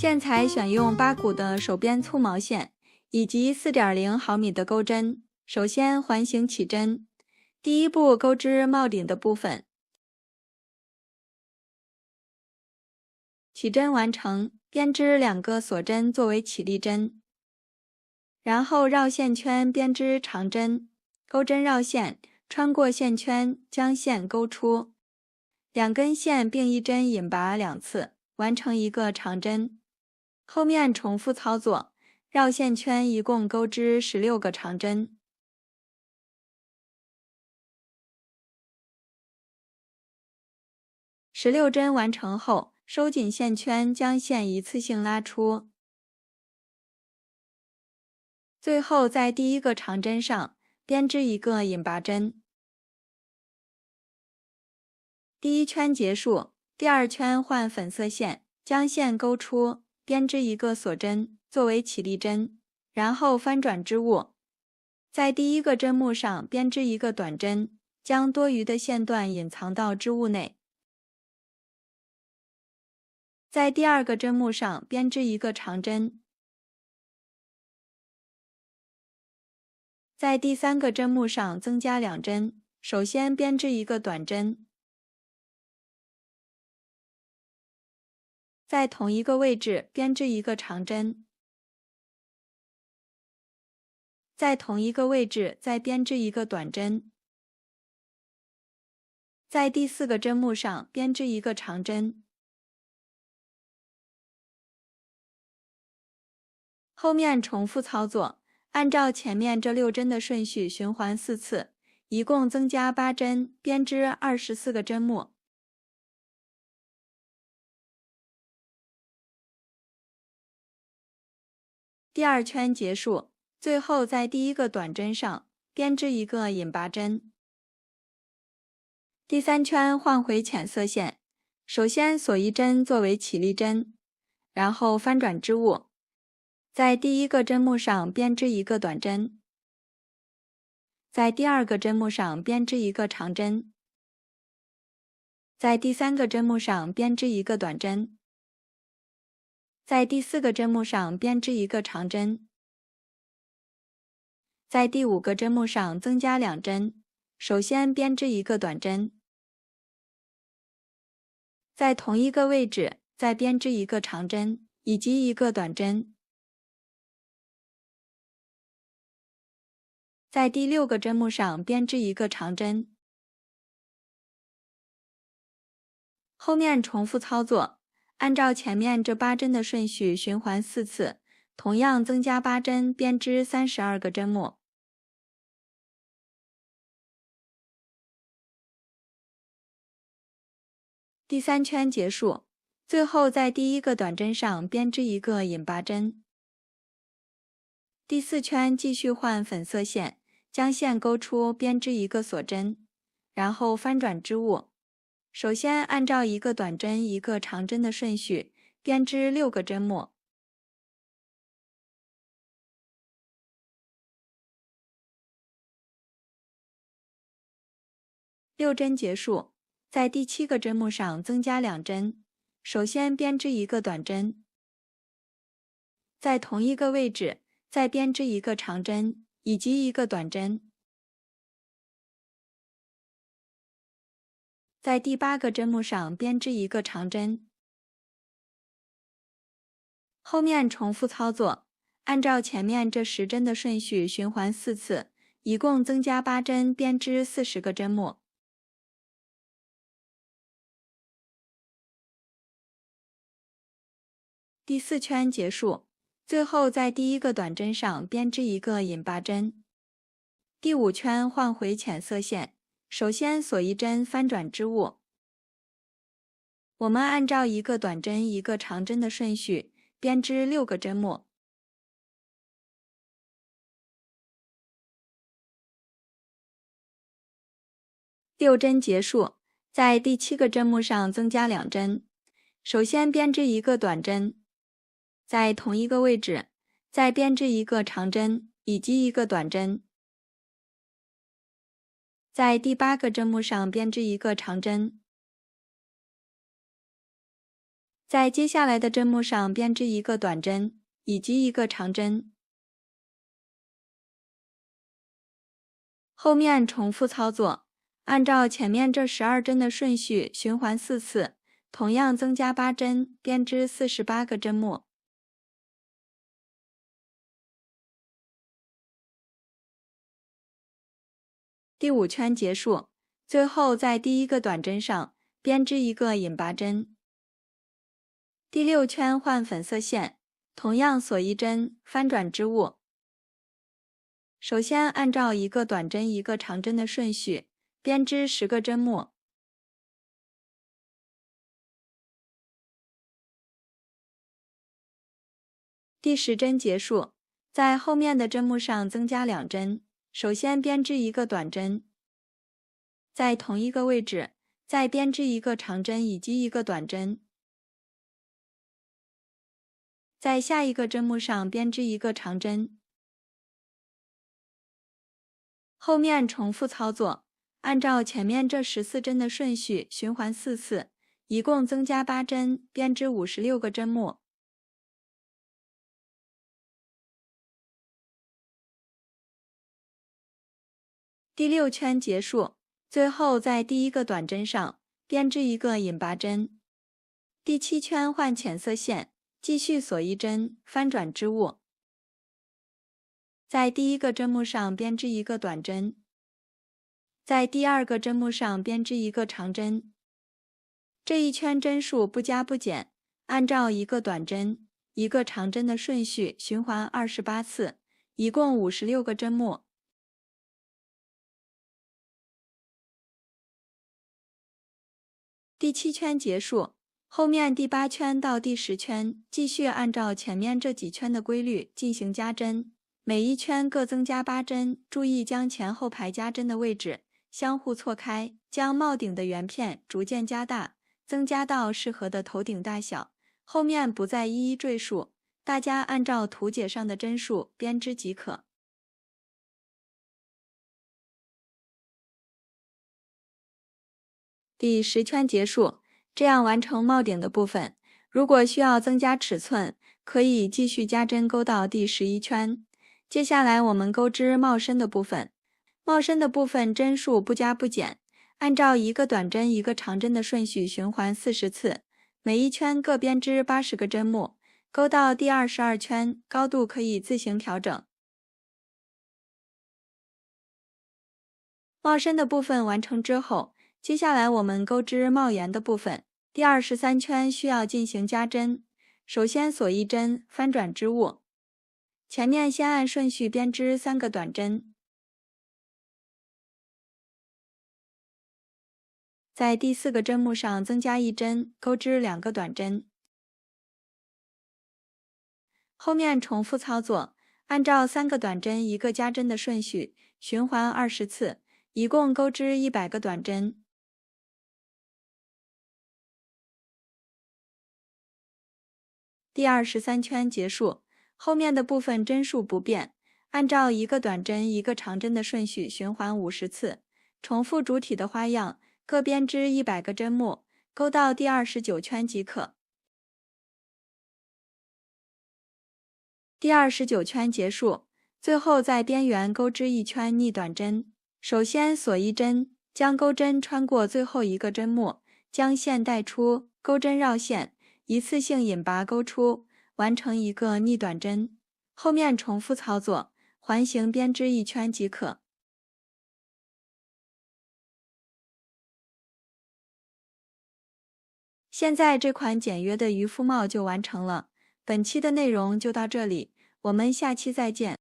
线材选用8股的手编粗毛线，以及4.0毫米的钩针。首先环形起针，第一步钩织帽顶的部分。起针完成，编织2个锁针作为起立针，然后绕线圈编织长针，钩针绕线，穿过线圈，将线勾出，2根线并一针引拔2次，完成一个长针。后面重复操作，绕线圈一共钩织16个长针。16针完成后，收紧线圈，将线一次性拉出。最后在第一个长针上编织一个引拔针。第1圈结束，第2圈换粉色线，将线勾出，编织一个锁针作为起立针，然后翻转织物。在第1个针目上编织一个短针，将多余的线段隐藏到织物内。在第2个针目上编织一个长针。在第3个针目上增加2针，首先编织一个短针，在同一个位置编织一个长针，在同一个位置再编织一个短针，在第4个针目上编织一个长针。后面重复操作，按照前面这6针的顺序循环4次，一共增加8针，编织24个针目。第2圈结束，最后在第1个短针上编织一个引拔针。第3圈换回浅色线，首先锁一针作为起立针，然后翻转织物，在第1个针目上编织一个短针，在第2个针目上编织一个长针，在第3个针目上编织一个短针，在第4个针目上编织一个长针，在第5个针目上增加2针，首先编织一个短针，在同一个位置再编织一个长针以及一个短针，在第6个针目上编织一个长针。后面重复操作，按照前面这8针的顺序循环4次，同样增加8针，编织32个针目。第3圈结束，最后在第1个短针上编织一个引拔针。第4圈继续换粉色线，将线勾出，编织一个锁针，然后翻转织物。首先按照一个短针一个长针的顺序编织6个针目。6针结束，在第7个针目上增加2针，首先编织一个短针，在同一个位置再编织一个长针以及一个短针，在第8个针目上编织一个长针。后面重复操作，按照前面这10针的顺序循环4次，一共增加8针，编织40个针目。第4圈结束，最后在第1个短针上编织一个引拔针。第5圈换回浅色线，首先锁一针，翻转织物。我们按照一个短针一个长针的顺序编织6个针目。6针结束，在第7个针目上增加2针，首先编织一个短针，在同一个位置再编织一个长针以及一个短针，在第8个针目上编织一个长针，在接下来的针目上编织一个短针以及一个长针，后面重复操作，按照前面这12针的顺序循环4次，同样增加8针，编织48个针目。第5圈结束，最后在第一个短针上编织一个引拔针。第6圈换粉色线，同样锁1针，翻转织物。首先按照一个短针一个长针的顺序编织10个针目。第10针结束，在后面的针目上增加2针，首先编织一个短针，在同一个位置再编织一个长针以及一个短针，在下一个针目上编织一个长针。后面重复操作，按照前面这14针的顺序循环4次，一共增加8针，编织56个针目。第6圈结束，最后在第一个短针上编织一个引拔针。第7圈换浅色线，继续锁1针，翻转织物。在第一个针目上编织一个短针，在第二个针目上编织一个长针。这一圈针数不加不减，按照一个短针一个长针的顺序循环28次，一共56个针目。第7圈结束，后面第8圈到第10圈继续按照前面这几圈的规律进行加针，每一圈各增加8针，注意将前后排加针的位置相互错开，将帽顶的圆片逐渐加大，增加到适合的头顶大小，后面不再一一赘述，大家按照图解上的针数编织即可。第10圈结束，这样完成帽顶的部分。如果需要增加尺寸，可以继续加针钩到第11圈。接下来我们钩织帽身的部分。帽身的部分针数不加不减，按照一个短针一个长针的顺序循环40次，每一圈各编织80个针目，钩到第22圈，高度可以自行调整。帽身的部分完成之后，接下来我们钩织帽檐的部分。第23圈需要进行加针，首先锁1针，翻转织物。前面先按顺序编织3个短针，在第4个针目上增加1针，钩织2个短针。后面重复操作，按照3个短针1个加针的顺序循环20次，一共钩织100个短针。第23圈结束，后面的部分针数不变，按照一个短针一个长针的顺序循环50次，重复主体的花样，各编织100个针目，钩到第29圈即可。第29圈结束，最后在边缘钩织1圈逆短针，首先锁1针，将钩针穿过最后一个针目，将线带出，钩针绕线，一次性引拔钩出，完成一个逆短针。后面重复操作，环形编织1圈即可。现在这款简约的渔夫帽就完成了。本期的内容就到这里，我们下期再见。